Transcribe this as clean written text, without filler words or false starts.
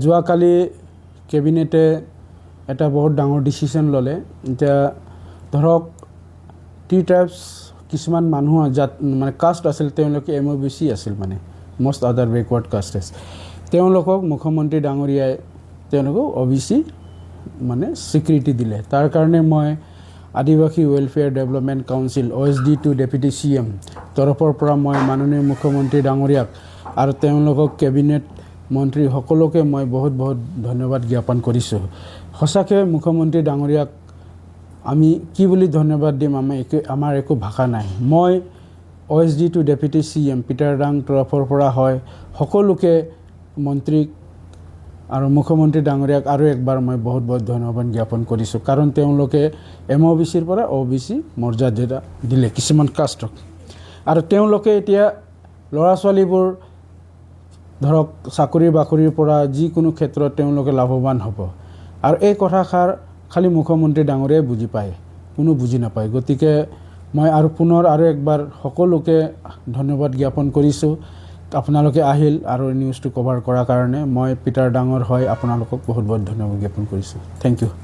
যোৱাকালি কেবিনেটে এটা বহুত ডাঙৰ ডিচিশ্যন ল'লে। এতিয়া ধৰক টি ট্ৰাইবছ কিছুমান মানুহ জাত মানে কাষ্ট আছিল, তেওঁলোকে MOBC আছিল, মানে মষ্ট আদাৰ বেকৱাৰ্ড কাষ্টেছ। তেওঁলোকক মুখ্যমন্ত্ৰী ডাঙৰীয়াই তেওঁলোকক OBC মানে স্বীকৃতি দিলে। তাৰ কাৰণে মই Adivasi welfare development council OSD to deputy CM তৰফৰ পৰা মই মাননীয় মুখ্যমন্ত্ৰী ডাঙৰীয়াক আৰু তেওঁলোকক কেবিনেট মন্ত্ৰী সকলোকে মই বহুত বহুত ধন্যবাদ জ্ঞাপন কৰিছোঁ। সঁচাকৈ মুখ্যমন্ত্ৰী ডাঙৰীয়াক আমি কি বুলি ধন্যবাদ দিম, আমাৰ একো ভাষা নাই। মই OSD to deputy CM Peter Dang তৰফৰ পৰা হয় সকলোকে মন্ত্ৰীক আৰু মুখ্যমন্ত্ৰী ডাঙৰীয়াক আৰু একবাৰ মই বহুত বহুত ধন্যবাদ জ্ঞাপন কৰিছোঁ, কাৰণ তেওঁলোকে MOBCৰ পৰা OBC মৰ্যাদা দিলে কিছুমান কাষ্টক। আৰু তেওঁলোকে এতিয়া ল'ৰা ছোৱালীবোৰ ধৰক চাকৰি বাকৰিৰ পৰা যিকোনো ক্ষেত্ৰত তেওঁলোকে লাভৱান হ'ব। আৰু এই কথাষাৰ খালি মুখ্যমন্ত্ৰী ডাঙৰীয়াই বুজি পায়, কোনো বুজি নাপায়। গতিকে মই আৰু পুনৰ আৰু একবাৰ সকলোকে ধন্যবাদ জ্ঞাপন কৰিছোঁ। আপোনালোকে আহিল আৰু নিউজটো কভাৰ কৰাৰ কাৰণে মই পিটাৰ ডাঙৰ হয় আপোনালোকক বহুত বহুত ধন্যবাদ জ্ঞাপন কৰিছোঁ। Thank U.